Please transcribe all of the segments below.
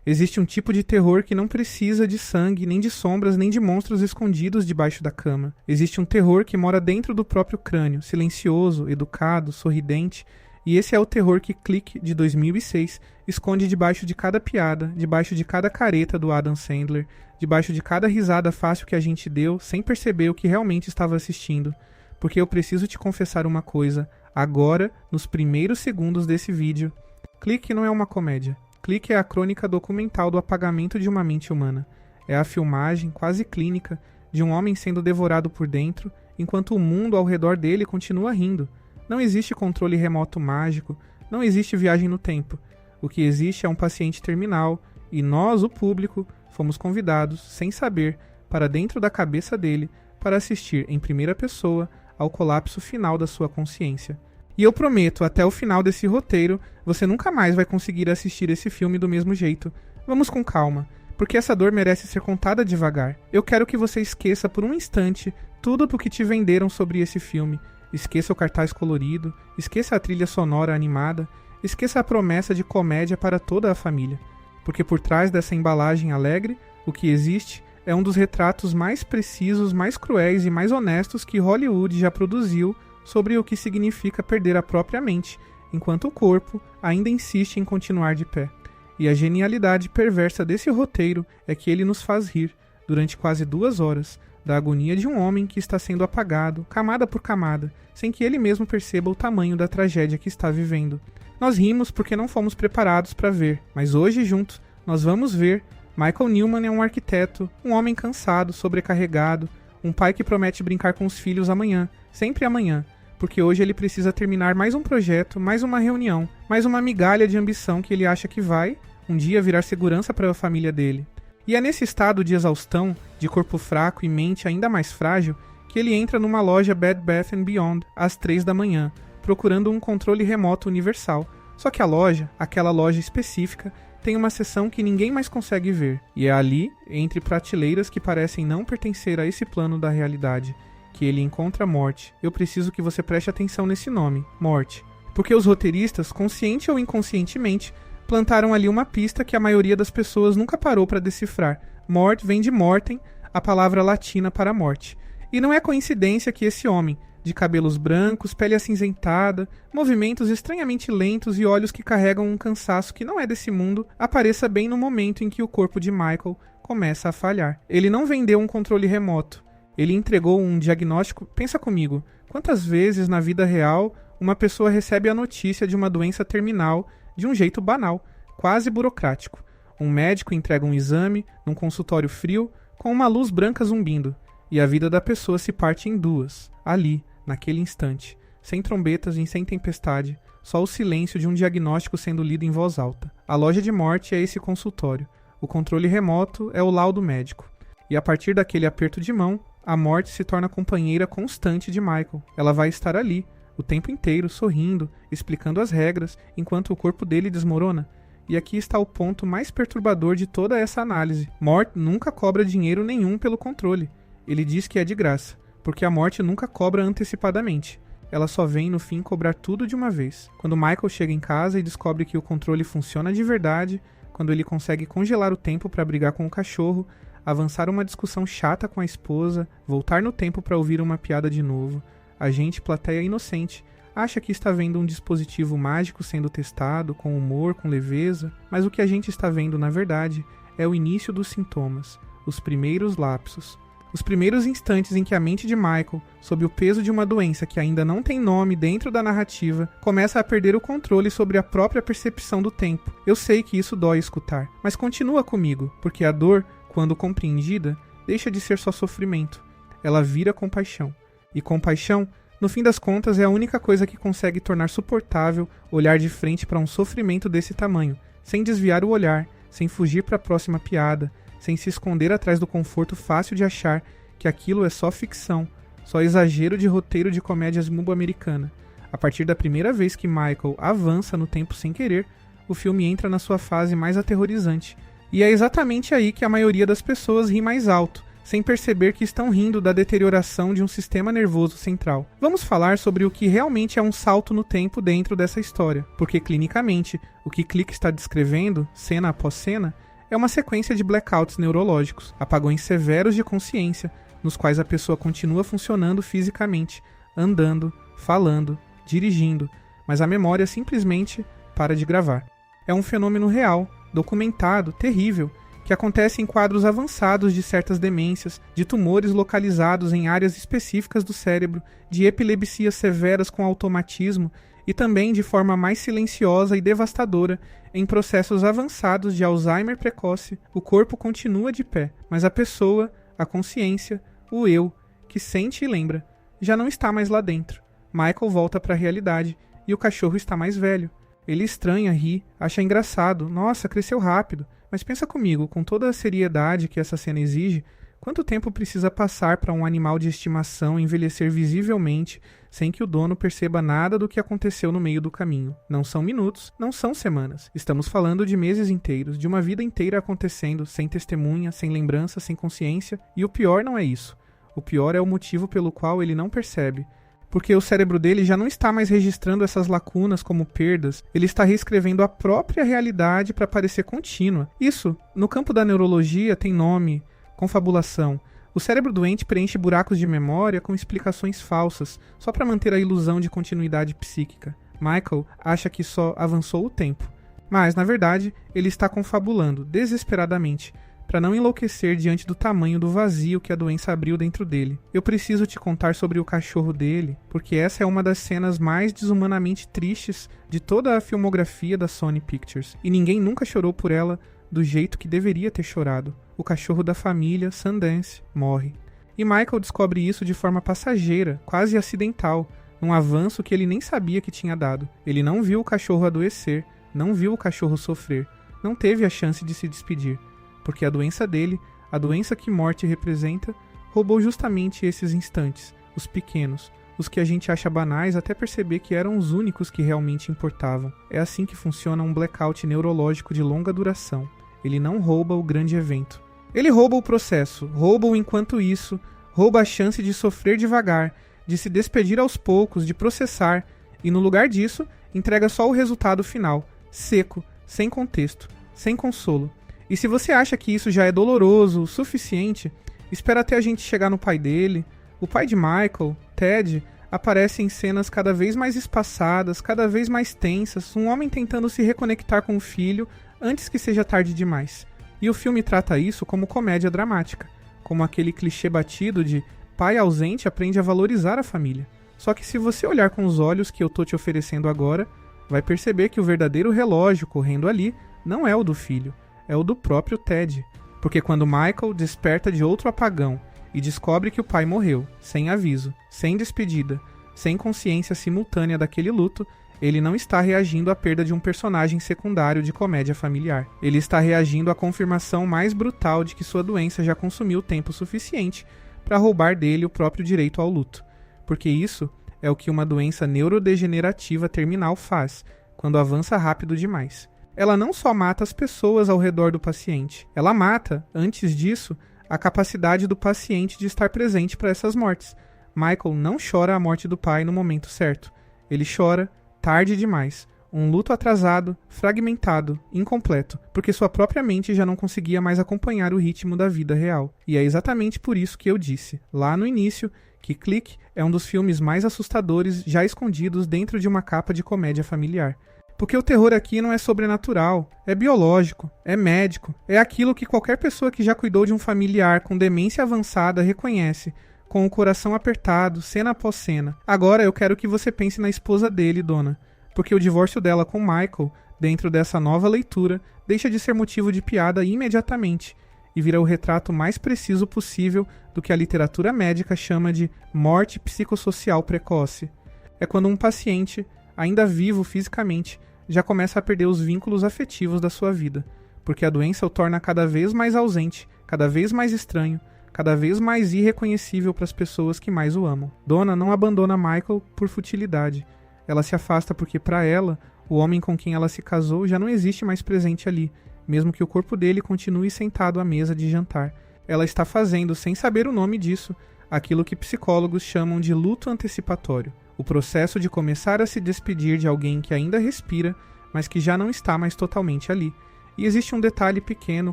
Existe um tipo de terror que não precisa de sangue, nem de sombras, nem de monstros escondidos debaixo da cama. Existe um terror que mora dentro do próprio crânio, silencioso, educado, sorridente, e esse é o terror que Clique, de 2006, esconde debaixo de cada piada, debaixo de cada careta do Adam Sandler, debaixo de cada risada fácil que a gente deu, sem perceber o que realmente estava assistindo. Porque eu preciso te confessar uma coisa, agora, nos primeiros segundos desse vídeo. Clique não é uma comédia. Clique é a crônica documental do apagamento de uma mente humana. É a filmagem, quase clínica, de um homem sendo devorado por dentro, enquanto o mundo ao redor dele continua rindo. Não existe controle remoto mágico, não existe viagem no tempo. O que existe é um paciente terminal, e nós, o público, fomos convidados, sem saber, para dentro da cabeça dele, para assistir em primeira pessoa ao colapso final da sua consciência. E eu prometo, até o final desse roteiro, você nunca mais vai conseguir assistir esse filme do mesmo jeito. Vamos com calma, porque essa dor merece ser contada devagar. Eu quero que você esqueça por um instante tudo o que te venderam sobre esse filme. Esqueça o cartaz colorido, esqueça a trilha sonora animada, esqueça a promessa de comédia para toda a família. Porque por trás dessa embalagem alegre, o que existe é um dos retratos mais precisos, mais cruéis e mais honestos que Hollywood já produziu sobre o que significa perder a própria mente, enquanto o corpo ainda insiste em continuar de pé. E a genialidade perversa desse roteiro é que ele nos faz rir, durante quase 2 horas, da agonia de um homem que está sendo apagado, camada por camada, sem que ele mesmo perceba o tamanho da tragédia que está vivendo. Nós rimos porque não fomos preparados para ver, mas hoje juntos nós vamos ver. Michael Newman é um arquiteto, um homem cansado, sobrecarregado, um pai que promete brincar com os filhos amanhã, sempre amanhã, porque hoje ele precisa terminar mais um projeto, mais uma reunião, mais uma migalha de ambição que ele acha que vai, um dia, virar segurança para a família dele. E é nesse estado de exaustão, de corpo fraco e mente ainda mais frágil, que ele entra numa loja Bed Bath & Beyond, às 3 da manhã, procurando um controle remoto universal. Só que a loja, aquela loja específica, tem uma seção que ninguém mais consegue ver. E é ali, entre prateleiras que parecem não pertencer a esse plano da realidade, que ele encontra Morte. Eu preciso que você preste atenção nesse nome, Morte. Porque os roteiristas, consciente ou inconscientemente, plantaram ali uma pista que a maioria das pessoas nunca parou para decifrar. Mort vem de mortem, a palavra latina para morte. E não é coincidência que esse homem, de cabelos brancos, pele acinzentada, movimentos estranhamente lentos e olhos que carregam um cansaço que não é desse mundo, apareça bem no momento em que o corpo de Michael começa a falhar. Ele não vendeu um controle remoto. Ele entregou um diagnóstico. Pensa comigo, quantas vezes na vida real uma pessoa recebe a notícia de uma doença terminal de um jeito banal, quase burocrático. Um médico entrega um exame num consultório frio com uma luz branca zumbindo, e a vida da pessoa se parte em duas, ali, naquele instante, sem trombetas e sem tempestade, só o silêncio de um diagnóstico sendo lido em voz alta. A loja de Morte é esse consultório, o controle remoto é o laudo médico, e a partir daquele aperto de mão, a Morte se torna companheira constante de Michael. Ela vai estar ali, o tempo inteiro, sorrindo, explicando as regras, enquanto o corpo dele desmorona. E aqui está o ponto mais perturbador de toda essa análise. Mort nunca cobra dinheiro nenhum pelo controle. Ele diz que é de graça, porque a Morte nunca cobra antecipadamente. Ela só vem no fim cobrar tudo de uma vez. Quando Michael chega em casa e descobre que o controle funciona de verdade, quando ele consegue congelar o tempo para brigar com o cachorro, avançar uma discussão chata com a esposa, voltar no tempo para ouvir uma piada de novo, a gente, plateia inocente, acha que está vendo um dispositivo mágico sendo testado, com humor, com leveza, mas o que a gente está vendo, na verdade, é o início dos sintomas, os primeiros lapsos. Os primeiros instantes em que a mente de Michael, sob o peso de uma doença que ainda não tem nome dentro da narrativa, começa a perder o controle sobre a própria percepção do tempo. Eu sei que isso dói escutar, mas continua comigo, porque a dor, quando compreendida, deixa de ser só sofrimento. Ela vira compaixão. E compaixão, no fim das contas, é a única coisa que consegue tornar suportável olhar de frente para um sofrimento desse tamanho, sem desviar o olhar, sem fugir para a próxima piada, sem se esconder atrás do conforto fácil de achar que aquilo é só ficção, só exagero de roteiro de comédias mubo-americana. A partir da primeira vez que Michael avança no tempo sem querer, o filme entra na sua fase mais aterrorizante. E é exatamente aí que a maioria das pessoas ri mais alto, sem perceber que estão rindo da deterioração de um sistema nervoso central. Vamos falar sobre o que realmente é um salto no tempo dentro dessa história, porque clinicamente, o que Clique está descrevendo, cena após cena, é uma sequência de blackouts neurológicos, apagões severos de consciência, nos quais a pessoa continua funcionando fisicamente, andando, falando, dirigindo, mas a memória simplesmente para de gravar. É um fenômeno real, documentado, terrível, que acontece em quadros avançados de certas demências, de tumores localizados em áreas específicas do cérebro, de epilepsias severas com automatismo e também de forma mais silenciosa e devastadora em processos avançados de Alzheimer precoce. O corpo continua de pé, mas a pessoa, a consciência, o eu, que sente e lembra, já não está mais lá dentro. Michael volta para a realidade e o cachorro está mais velho. Ele estranha, ri, acha engraçado. Nossa, cresceu rápido. Mas pensa comigo, com toda a seriedade que essa cena exige, quanto tempo precisa passar para um animal de estimação envelhecer visivelmente sem que o dono perceba nada do que aconteceu no meio do caminho? Não são minutos, não são semanas. Estamos falando de meses inteiros, de uma vida inteira acontecendo, sem testemunha, sem lembrança, sem consciência. E o pior não é isso. O pior é o motivo pelo qual ele não percebe. Porque o cérebro dele já não está mais registrando essas lacunas como perdas, ele está reescrevendo a própria realidade para parecer contínua. Isso, no campo da neurologia, tem nome, confabulação. O cérebro doente preenche buracos de memória com explicações falsas, só para manter a ilusão de continuidade psíquica. Michael acha que só avançou o tempo, mas, na verdade, ele está confabulando, desesperadamente, para não enlouquecer diante do tamanho do vazio que a doença abriu dentro dele. Eu preciso te contar sobre o cachorro dele, porque essa é uma das cenas mais desumanamente tristes de toda a filmografia da Sony Pictures, e ninguém nunca chorou por ela do jeito que deveria ter chorado. O cachorro da família, Sundance, morre. E Michael descobre isso de forma passageira, quase acidental, num avanço que ele nem sabia que tinha dado. Ele não viu o cachorro adoecer, não viu o cachorro sofrer, não teve a chance de se despedir. Porque a doença dele, a doença que morte representa, roubou justamente esses instantes, os pequenos, os que a gente acha banais até perceber que eram os únicos que realmente importavam. É assim que funciona um blackout neurológico de longa duração. Ele não rouba o grande evento. Ele rouba o processo, rouba o enquanto isso, rouba a chance de sofrer devagar, de se despedir aos poucos, de processar, e no lugar disso, entrega só o resultado final, seco, sem contexto, sem consolo. E se você acha que isso já é doloroso o suficiente, espera até a gente chegar no pai dele. O pai de Michael, Ted, aparece em cenas cada vez mais espaçadas, cada vez mais tensas, um homem tentando se reconectar com o filho antes que seja tarde demais. E o filme trata isso como comédia dramática, como aquele clichê batido de pai ausente aprende a valorizar a família. Só que se você olhar com os olhos que eu tô te oferecendo agora, vai perceber que o verdadeiro relógio correndo ali não é o do filho, é o do próprio Ted. Porque quando Michael desperta de outro apagão e descobre que o pai morreu, sem aviso, sem despedida, sem consciência simultânea daquele luto, ele não está reagindo à perda de um personagem secundário de comédia familiar. Ele está reagindo à confirmação mais brutal de que sua doença já consumiu tempo suficiente para roubar dele o próprio direito ao luto. Porque isso é o que uma doença neurodegenerativa terminal faz, quando avança rápido demais. Ela não só mata as pessoas ao redor do paciente, ela mata, antes disso, a capacidade do paciente de estar presente para essas mortes. Michael não chora a morte do pai no momento certo. Ele chora tarde demais. Um luto atrasado, fragmentado, incompleto, porque sua própria mente já não conseguia mais acompanhar o ritmo da vida real. E é exatamente por isso que eu disse, lá no início, que Click é um dos filmes mais assustadores já escondidos dentro de uma capa de comédia familiar. Porque o terror aqui não é sobrenatural, é biológico, é médico, é aquilo que qualquer pessoa que já cuidou de um familiar com demência avançada reconhece, com o coração apertado, cena após cena. Agora eu quero que você pense na esposa dele, Donna, porque o divórcio dela com Michael, dentro dessa nova leitura, deixa de ser motivo de piada imediatamente e vira o retrato mais preciso possível do que a literatura médica chama de morte psicossocial precoce. É quando um paciente, ainda vivo fisicamente, já começa a perder os vínculos afetivos da sua vida, porque a doença o torna cada vez mais ausente, cada vez mais estranho, cada vez mais irreconhecível para as pessoas que mais o amam. Donna não abandona Michael por futilidade. Ela se afasta porque, para ela, o homem com quem ela se casou já não existe mais presente ali, mesmo que o corpo dele continue sentado à mesa de jantar. Ela está fazendo, sem saber o nome disso, aquilo que psicólogos chamam de luto antecipatório. O processo de começar a se despedir de alguém que ainda respira, mas que já não está mais totalmente ali. E existe um detalhe pequeno,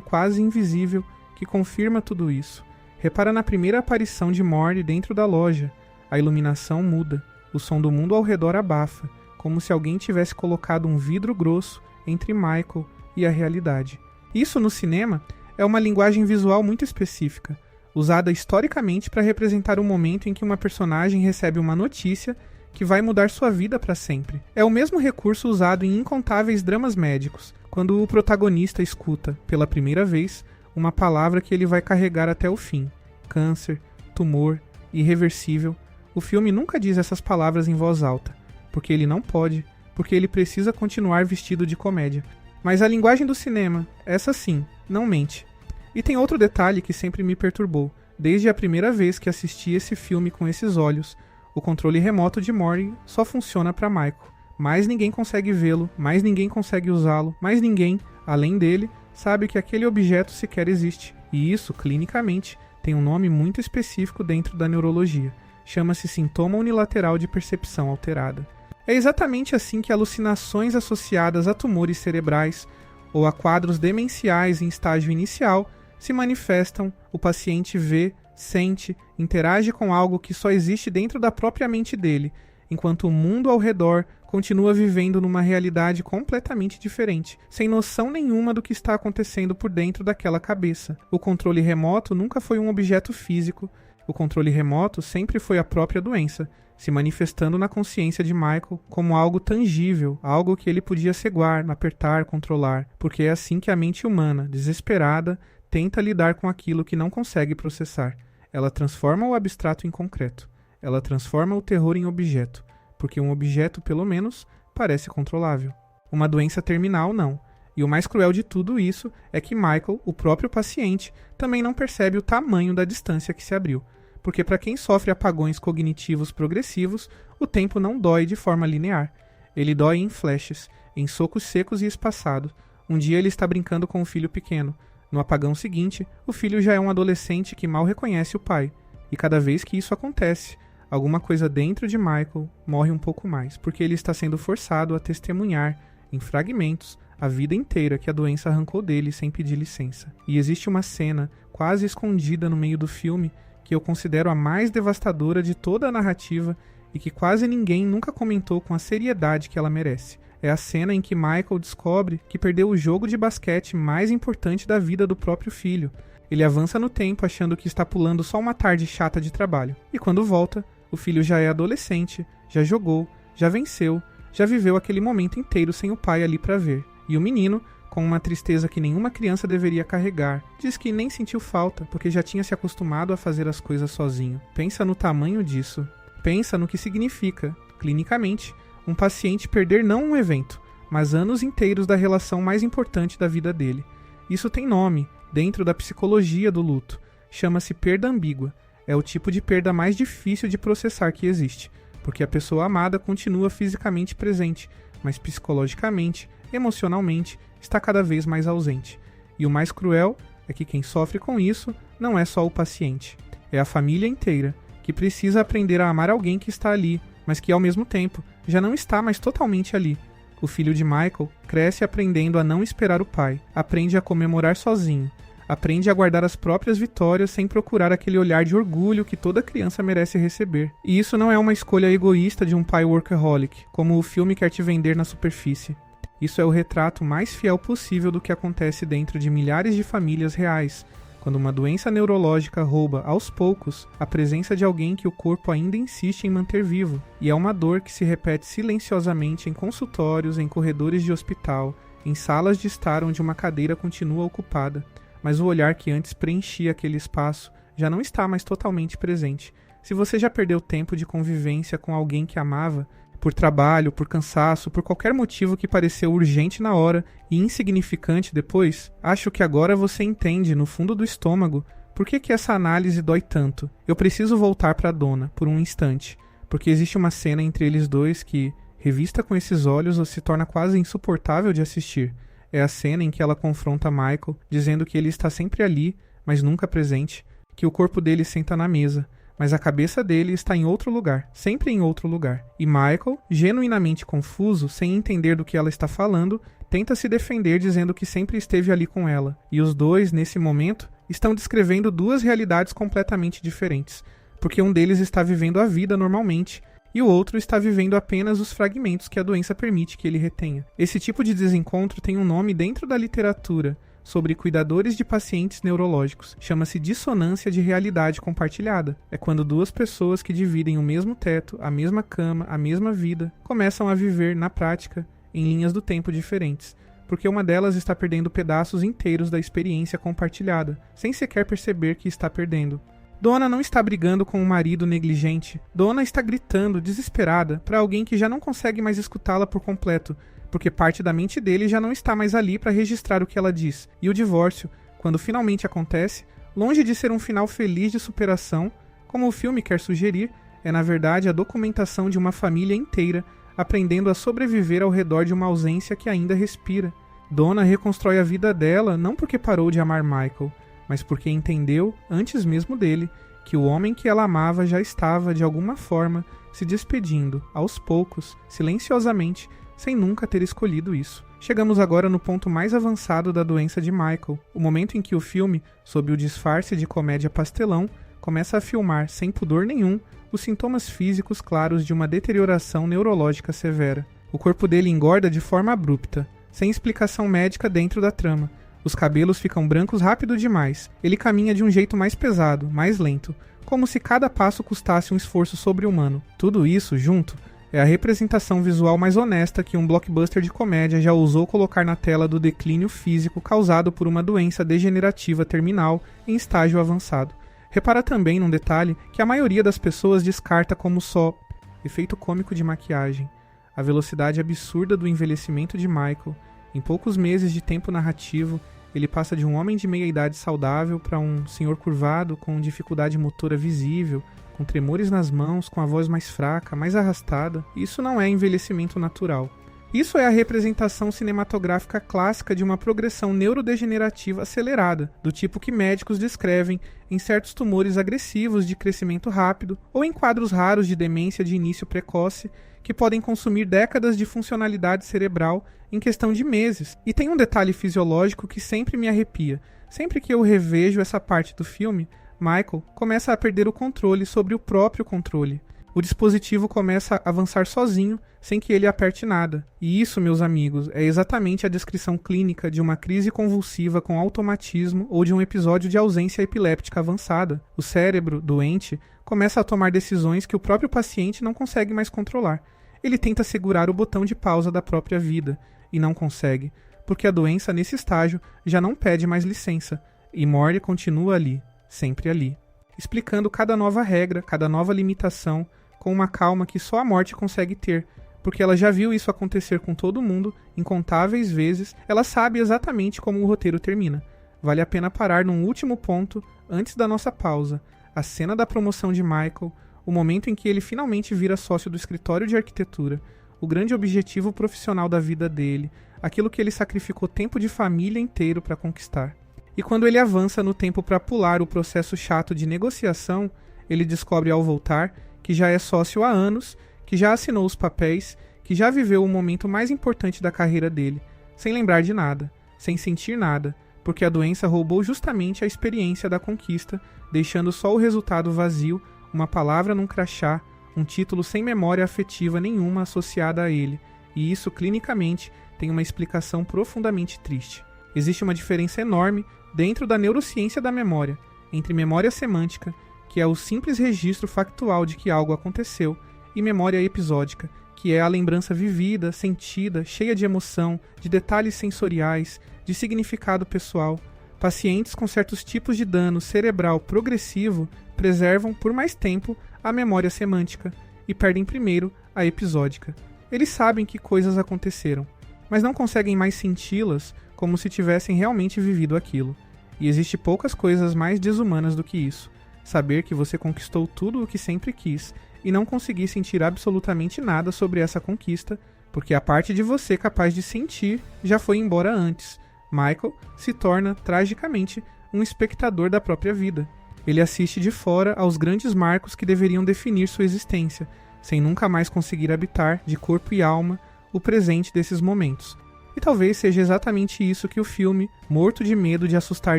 quase invisível, que confirma tudo isso. Repara na primeira aparição de Morty dentro da loja. A iluminação muda, o som do mundo ao redor abafa, como se alguém tivesse colocado um vidro grosso entre Michael e a realidade. Isso, no cinema, é uma linguagem visual muito específica, usada historicamente para representar o momento em que uma personagem recebe uma notícia que vai mudar sua vida para sempre. É o mesmo recurso usado em incontáveis dramas médicos, quando o protagonista escuta, pela primeira vez, uma palavra que ele vai carregar até o fim. Câncer, tumor, irreversível. O filme nunca diz essas palavras em voz alta, porque ele não pode, porque ele precisa continuar vestido de comédia. Mas a linguagem do cinema, essa sim, não mente. E tem outro detalhe que sempre me perturbou, desde a primeira vez que assisti esse filme com esses olhos. O controle remoto de Morty só funciona para Michael. Mais ninguém consegue vê-lo, mais ninguém consegue usá-lo, mais ninguém, além dele, sabe que aquele objeto sequer existe. E isso, clinicamente, tem um nome muito específico dentro da neurologia. Chama-se sintoma unilateral de percepção alterada. É exatamente assim que alucinações associadas a tumores cerebrais ou a quadros demenciais em estágio inicial se manifestam, o paciente vê, sente, interage com algo que só existe dentro da própria mente dele, enquanto o mundo ao redor continua vivendo numa realidade completamente diferente, sem noção nenhuma do que está acontecendo por dentro daquela cabeça. O controle remoto nunca foi um objeto físico, o controle remoto sempre foi a própria doença, se manifestando na consciência de Michael como algo tangível, algo que ele podia cegar, apertar, controlar, porque é assim que a mente humana, desesperada, tenta lidar com aquilo que não consegue processar. Ela transforma o abstrato em concreto. Ela transforma o terror em objeto, porque um objeto, pelo menos, parece controlável. Uma doença terminal, não. E o mais cruel de tudo isso é que Michael, o próprio paciente, também não percebe o tamanho da distância que se abriu. Porque para quem sofre apagões cognitivos progressivos, o tempo não dói de forma linear. Ele dói em flashes, em socos secos e espaçados. Um dia ele está brincando com o filho pequeno. No apagão seguinte, o filho já é um adolescente que mal reconhece o pai. E cada vez que isso acontece, alguma coisa dentro de Michael morre um pouco mais, porque ele está sendo forçado a testemunhar, em fragmentos, a vida inteira que a doença arrancou dele sem pedir licença. E existe uma cena, quase escondida no meio do filme, que eu considero a mais devastadora de toda a narrativa e que quase ninguém nunca comentou com a seriedade que ela merece. É a cena em que Michael descobre que perdeu o jogo de basquete mais importante da vida do próprio filho. Ele avança no tempo achando que está pulando só uma tarde chata de trabalho. E quando volta, o filho já é adolescente, já jogou, já venceu, já viveu aquele momento inteiro sem o pai ali para ver. E o menino, com uma tristeza que nenhuma criança deveria carregar, diz que nem sentiu falta, porque já tinha se acostumado a fazer as coisas sozinho. Pensa no tamanho disso. Pensa no que significa, clinicamente, um paciente perder não um evento, mas anos inteiros da relação mais importante da vida dele. Isso tem nome, dentro da psicologia do luto. Chama-se perda ambígua. É o tipo de perda mais difícil de processar que existe, porque a pessoa amada continua fisicamente presente, mas psicologicamente, emocionalmente, está cada vez mais ausente. E o mais cruel é que quem sofre com isso não é só o paciente, é a família inteira, que precisa aprender a amar alguém que está ali, mas que ao mesmo tempo já não está mais totalmente ali. O filho de Michael cresce aprendendo a não esperar o pai, aprende a comemorar sozinho, aprende a guardar as próprias vitórias sem procurar aquele olhar de orgulho que toda criança merece receber. E isso não é uma escolha egoísta de um pai workaholic, como o filme quer te vender na superfície. Isso é o retrato mais fiel possível do que acontece dentro de milhares de famílias reais, quando uma doença neurológica rouba, aos poucos, a presença de alguém que o corpo ainda insiste em manter vivo. E é uma dor que se repete silenciosamente em consultórios, em corredores de hospital, em salas de estar onde uma cadeira continua ocupada. Mas o olhar que antes preenchia aquele espaço já não está mais totalmente presente. Se você já perdeu tempo de convivência com alguém que amava, por trabalho, por cansaço, por qualquer motivo que pareceu urgente na hora e insignificante depois, acho que agora você entende, no fundo do estômago, por que essa análise dói tanto. Eu preciso voltar para a dona, por um instante, porque existe uma cena entre eles dois que, revista com esses olhos, se torna quase insuportável de assistir. É a cena em que ela confronta Michael, dizendo que ele está sempre ali, mas nunca presente, que o corpo dele senta na mesa, mas a cabeça dele está em outro lugar, sempre em outro lugar. E Michael, genuinamente confuso, sem entender do que ela está falando, tenta se defender dizendo que sempre esteve ali com ela, e os dois, nesse momento, estão descrevendo duas realidades completamente diferentes, porque um deles está vivendo a vida normalmente, e o outro está vivendo apenas os fragmentos que a doença permite que ele retenha. Esse tipo de desencontro tem um nome dentro da literatura sobre cuidadores de pacientes neurológicos. Chama-se dissonância de realidade compartilhada. É quando duas pessoas que dividem o mesmo teto, a mesma cama, a mesma vida, começam a viver, na prática, em linhas do tempo diferentes, porque uma delas está perdendo pedaços inteiros da experiência compartilhada, sem sequer perceber que está perdendo. Donna não está brigando com um marido negligente. Donna está gritando, desesperada, para alguém que já não consegue mais escutá-la por completo, porque parte da mente dele já não está mais ali para registrar o que ela diz. E o divórcio, quando finalmente acontece, longe de ser um final feliz de superação, como o filme quer sugerir, é na verdade a documentação de uma família inteira aprendendo a sobreviver ao redor de uma ausência que ainda respira. Donna reconstrói a vida dela não porque parou de amar Michael, mas porque entendeu, antes mesmo dele, que o homem que ela amava já estava, de alguma forma, se despedindo, aos poucos, silenciosamente, sem nunca ter escolhido isso. Chegamos agora no ponto mais avançado da doença de Michael, o momento em que o filme, sob o disfarce de comédia pastelão, começa a filmar, sem pudor nenhum, os sintomas físicos claros de uma deterioração neurológica severa. O corpo dele engorda de forma abrupta, sem explicação médica dentro da trama. Os cabelos ficam brancos rápido demais. Ele caminha de um jeito mais pesado, mais lento, como se cada passo custasse um esforço sobre-humano. Tudo isso, junto, é a representação visual mais honesta que um blockbuster de comédia já ousou colocar na tela do declínio físico causado por uma doença degenerativa terminal em estágio avançado. Repara também num detalhe que a maioria das pessoas descarta como só efeito cômico de maquiagem. A velocidade absurda do envelhecimento de Michael. Em poucos meses de tempo narrativo, ele passa de um homem de meia-idade saudável para um senhor curvado com dificuldade motora visível, com tremores nas mãos, com a voz mais fraca, mais arrastada. Isso não é envelhecimento natural. Isso é a representação cinematográfica clássica de uma progressão neurodegenerativa acelerada, do tipo que médicos descrevem em certos tumores agressivos de crescimento rápido ou em quadros raros de demência de início precoce que podem consumir décadas de funcionalidade cerebral em questão de meses. E tem um detalhe fisiológico que sempre me arrepia. Sempre que eu revejo essa parte do filme, Michael começa a perder o controle sobre o próprio controle. O dispositivo começa a avançar sozinho, sem que ele aperte nada. E isso, meus amigos, é exatamente a descrição clínica de uma crise convulsiva com automatismo ou de um episódio de ausência epiléptica avançada. O cérebro, doente, começa a tomar decisões que o próprio paciente não consegue mais controlar. Ele tenta segurar o botão de pausa da própria vida, e não consegue, porque a doença nesse estágio já não pede mais licença, e Morty continua ali, sempre ali, explicando cada nova regra, cada nova limitação, com uma calma que só a morte consegue ter, porque ela já viu isso acontecer com todo mundo, incontáveis vezes, ela sabe exatamente como o roteiro termina. Vale a pena parar num último ponto, antes da nossa pausa, a cena da promoção de Michael, o momento em que ele finalmente vira sócio do escritório de arquitetura, o grande objetivo profissional da vida dele, aquilo que ele sacrificou tempo de família inteiro para conquistar. E quando ele avança no tempo para pular o processo chato de negociação, ele descobre ao voltar que já é sócio há anos, que já assinou os papéis, que já viveu o momento mais importante da carreira dele, sem lembrar de nada, sem sentir nada, porque a doença roubou justamente a experiência da conquista, deixando só o resultado vazio, uma palavra num crachá, um título sem memória afetiva nenhuma associada a ele, e isso clinicamente tem uma explicação profundamente triste. Existe uma diferença enorme dentro da neurociência da memória, entre memória semântica, que é o simples registro factual de que algo aconteceu, e memória episódica, que é a lembrança vivida, sentida, cheia de emoção, de detalhes sensoriais, de significado pessoal. Pacientes com certos tipos de dano cerebral progressivo preservam por mais tempo a memória semântica e perdem primeiro a episódica. Eles sabem que coisas aconteceram, mas não conseguem mais senti-las como se tivessem realmente vivido aquilo. E existe poucas coisas mais desumanas do que isso. Saber que você conquistou tudo o que sempre quis e não conseguir sentir absolutamente nada sobre essa conquista, porque a parte de você capaz de sentir já foi embora antes. Michael se torna, tragicamente, um espectador da própria vida. Ele assiste de fora aos grandes marcos que deveriam definir sua existência, sem nunca mais conseguir habitar, de corpo e alma, o presente desses momentos. E talvez seja exatamente isso que o filme, morto de medo de assustar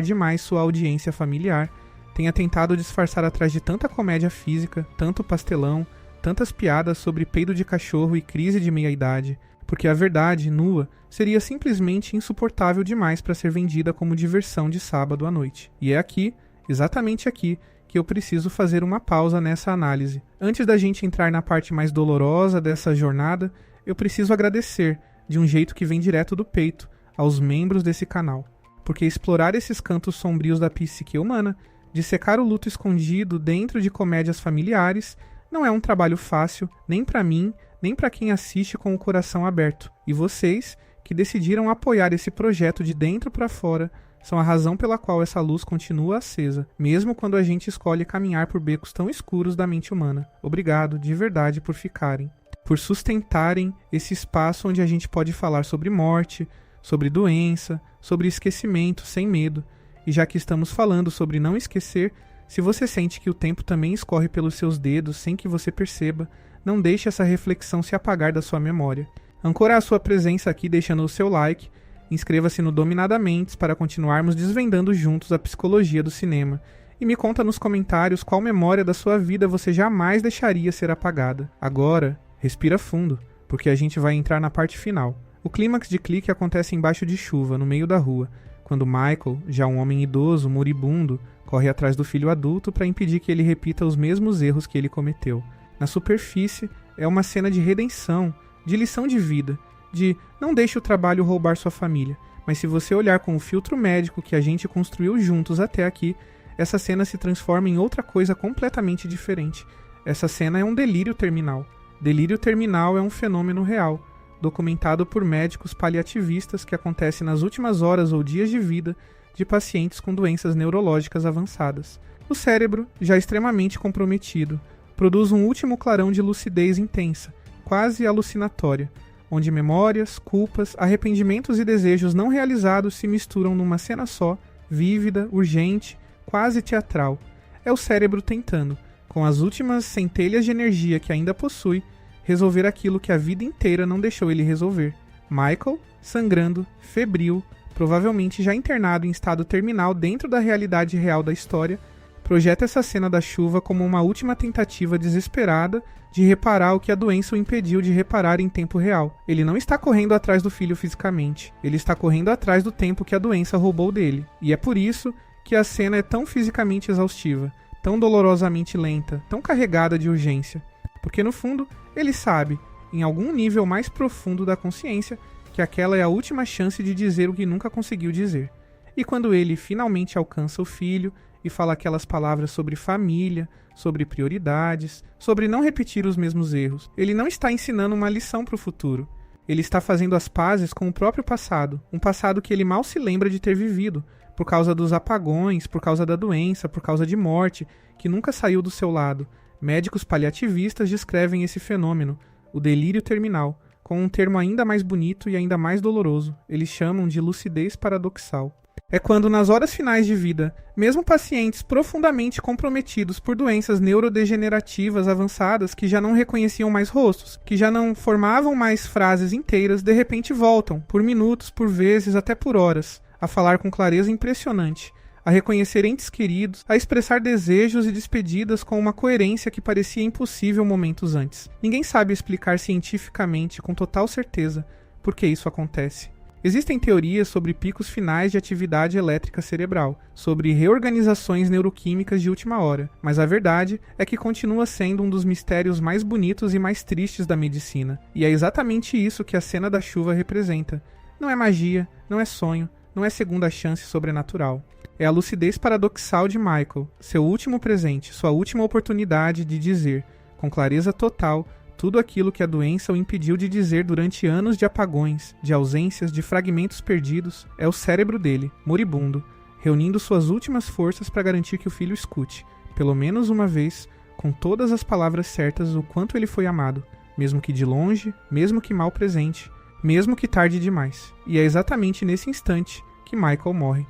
demais sua audiência familiar, tenha tentado disfarçar atrás de tanta comédia física, tanto pastelão, tantas piadas sobre peido de cachorro e crise de meia-idade, porque a verdade, nua, seria simplesmente insuportável demais para ser vendida como diversão de sábado à noite. E é aqui, exatamente aqui, que eu preciso fazer uma pausa nessa análise. Antes da gente entrar na parte mais dolorosa dessa jornada, eu preciso agradecer, de um jeito que vem direto do peito, aos membros desse canal. Porque explorar esses cantos sombrios da psique humana, dissecar o luto escondido dentro de comédias familiares, não é um trabalho fácil, nem para mim, nem para quem assiste com o coração aberto. E vocês, que decidiram apoiar esse projeto de dentro para fora, são a razão pela qual essa luz continua acesa, mesmo quando a gente escolhe caminhar por becos tão escuros da mente humana. Obrigado, de verdade, por ficarem. Por sustentarem esse espaço onde a gente pode falar sobre morte, sobre doença, sobre esquecimento, sem medo. E já que estamos falando sobre não esquecer, se você sente que o tempo também escorre pelos seus dedos sem que você perceba, não deixe essa reflexão se apagar da sua memória. Ancorar a sua presença aqui deixando o seu like, inscreva-se no Dominadamente para continuarmos desvendando juntos a psicologia do cinema. E me conta nos comentários qual memória da sua vida você jamais deixaria ser apagada. Agora, respira fundo, porque a gente vai entrar na parte final. O clímax de Clique acontece embaixo de chuva, no meio da rua, quando Michael, já um homem idoso, moribundo, corre atrás do filho adulto para impedir que ele repita os mesmos erros que ele cometeu. Na superfície, é uma cena de redenção, de lição de vida, de não deixe o trabalho roubar sua família, mas se você olhar com o filtro médico que a gente construiu juntos até aqui, essa cena se transforma em outra coisa completamente diferente. Essa cena é um delírio terminal. Delírio terminal é um fenômeno real, documentado por médicos paliativistas que acontece nas últimas horas ou dias de vida de pacientes com doenças neurológicas avançadas. O cérebro, já extremamente comprometido, produz um último clarão de lucidez intensa, quase alucinatória, onde memórias, culpas, arrependimentos e desejos não realizados se misturam numa cena só, vívida, urgente, quase teatral. É o cérebro tentando, com as últimas centelhas de energia que ainda possui, resolver aquilo que a vida inteira não deixou ele resolver. Michael, sangrando, febril, provavelmente já internado em estado terminal dentro da realidade real da história, projeta essa cena da chuva como uma última tentativa desesperada de reparar o que a doença o impediu de reparar em tempo real. Ele não está correndo atrás do filho fisicamente, ele está correndo atrás do tempo que a doença roubou dele. E é por isso que a cena é tão fisicamente exaustiva, tão dolorosamente lenta, tão carregada de urgência. Porque no fundo, ele sabe, em algum nível mais profundo da consciência, que aquela é a última chance de dizer o que nunca conseguiu dizer. E quando ele finalmente alcança o filho e fala aquelas palavras sobre família, sobre prioridades, sobre não repetir os mesmos erros, ele não está ensinando uma lição para o futuro. Ele está fazendo as pazes com o próprio passado, um passado que ele mal se lembra de ter vivido, por causa dos apagões, por causa da doença, por causa de morte, que nunca saiu do seu lado. Médicos paliativistas descrevem esse fenômeno, o delírio terminal, com um termo ainda mais bonito e ainda mais doloroso. Eles chamam de lucidez paradoxal. É quando, nas horas finais de vida, mesmo pacientes profundamente comprometidos por doenças neurodegenerativas avançadas que já não reconheciam mais rostos, que já não formavam mais frases inteiras, de repente voltam, por minutos, por vezes, até por horas, a falar com clareza impressionante, a reconhecer entes queridos, a expressar desejos e despedidas com uma coerência que parecia impossível momentos antes. Ninguém sabe explicar cientificamente, com total certeza, por que isso acontece. Existem teorias sobre picos finais de atividade elétrica cerebral, sobre reorganizações neuroquímicas de última hora, mas a verdade é que continua sendo um dos mistérios mais bonitos e mais tristes da medicina. E é exatamente isso que a cena da chuva representa. Não é magia, não é sonho, não é segunda chance sobrenatural. É a lucidez paradoxal de Michael, seu último presente, sua última oportunidade de dizer, com clareza total, tudo aquilo que a doença o impediu de dizer durante anos de apagões, de ausências, de fragmentos perdidos. É o cérebro dele, moribundo, reunindo suas últimas forças para garantir que o filho escute, pelo menos uma vez, com todas as palavras certas, o quanto ele foi amado, mesmo que de longe, mesmo que mal presente, mesmo que tarde demais. E é exatamente nesse instante que Michael morre.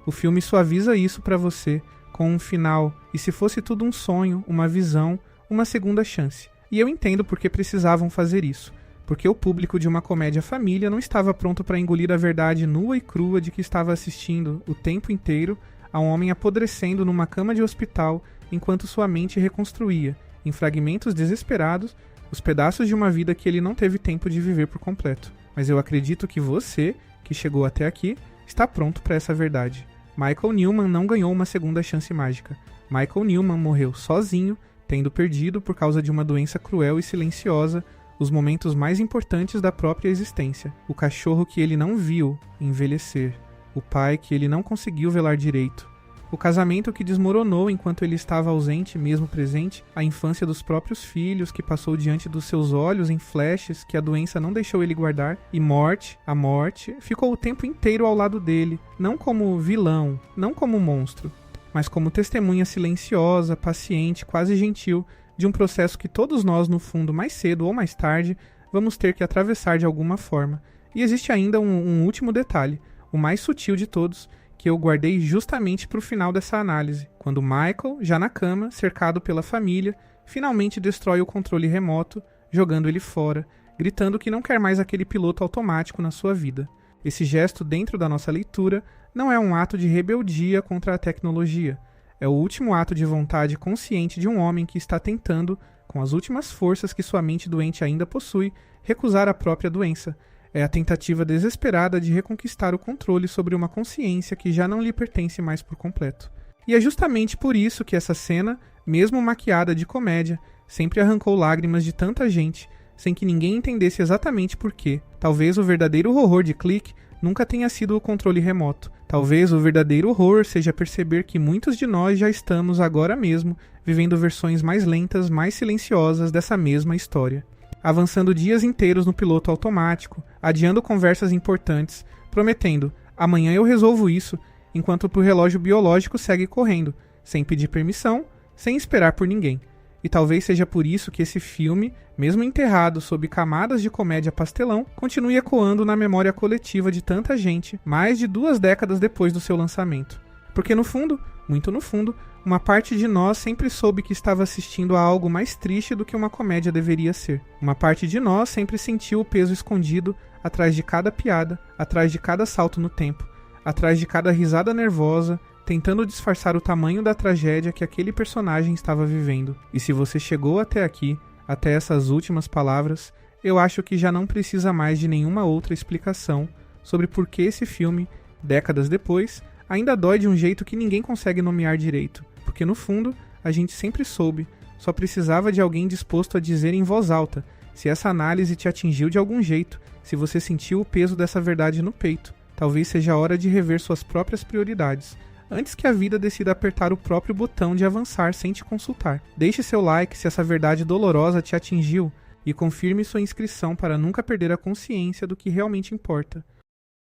O filme suaviza isso para você, com um final, e se fosse tudo um sonho, uma visão, uma segunda chance. E eu entendo porque precisavam fazer isso, porque o público de uma comédia família não estava pronto para engolir a verdade nua e crua de que estava assistindo o tempo inteiro a um homem apodrecendo numa cama de hospital enquanto sua mente reconstruía, em fragmentos desesperados, os pedaços de uma vida que ele não teve tempo de viver por completo. Mas eu acredito que você, que chegou até aqui, está pronto para essa verdade. Michael Newman não ganhou uma segunda chance mágica. Michael Newman morreu sozinho, tendo perdido, por causa de uma doença cruel e silenciosa, os momentos mais importantes da própria existência. O cachorro que ele não viu envelhecer. O pai que ele não conseguiu velar direito. O casamento que desmoronou enquanto ele estava ausente, mesmo presente. A infância dos próprios filhos que passou diante dos seus olhos em flashes que a doença não deixou ele guardar. E a morte, ficou o tempo inteiro ao lado dele. Não como vilão, não como monstro, mas como testemunha silenciosa, paciente, quase gentil, de um processo que todos nós, no fundo, mais cedo ou mais tarde, vamos ter que atravessar de alguma forma. E existe ainda um último detalhe, o mais sutil de todos, que eu guardei justamente para o final dessa análise, quando Michael, já na cama, cercado pela família, finalmente destrói o controle remoto, jogando ele fora, gritando que não quer mais aquele piloto automático na sua vida. Esse gesto, dentro da nossa leitura, não é um ato de rebeldia contra a tecnologia. É o último ato de vontade consciente de um homem que está tentando, com as últimas forças que sua mente doente ainda possui, recusar a própria doença. É a tentativa desesperada de reconquistar o controle sobre uma consciência que já não lhe pertence mais por completo. E é justamente por isso que essa cena, mesmo maquiada de comédia, sempre arrancou lágrimas de tanta gente, sem que ninguém entendesse exatamente por quê. Talvez o verdadeiro horror de Click nunca tenha sido o controle remoto. Talvez o verdadeiro horror seja perceber que muitos de nós já estamos agora mesmo vivendo versões mais lentas, mais silenciosas dessa mesma história. Avançando dias inteiros no piloto automático, adiando conversas importantes, prometendo, amanhã eu resolvo isso, enquanto o relógio biológico segue correndo, sem pedir permissão, sem esperar por ninguém. E talvez seja por isso que esse filme, mesmo enterrado sob camadas de comédia pastelão, continue ecoando na memória coletiva de tanta gente, mais de 2 décadas depois do seu lançamento. Porque no fundo, muito no fundo, uma parte de nós sempre soube que estava assistindo a algo mais triste do que uma comédia deveria ser. Uma parte de nós sempre sentiu o peso escondido atrás de cada piada, atrás de cada salto no tempo, atrás de cada risada nervosa, tentando disfarçar o tamanho da tragédia que aquele personagem estava vivendo. E se você chegou até aqui, até essas últimas palavras, eu acho que já não precisa mais de nenhuma outra explicação sobre por que esse filme, décadas depois, ainda dói de um jeito que ninguém consegue nomear direito. Porque no fundo, a gente sempre soube, só precisava de alguém disposto a dizer em voz alta se essa análise te atingiu de algum jeito, se você sentiu o peso dessa verdade no peito. Talvez seja a hora de rever suas próprias prioridades, antes que a vida decida apertar o próprio botão de avançar sem te consultar. Deixe seu like se essa verdade dolorosa te atingiu e confirme sua inscrição para nunca perder a consciência do que realmente importa.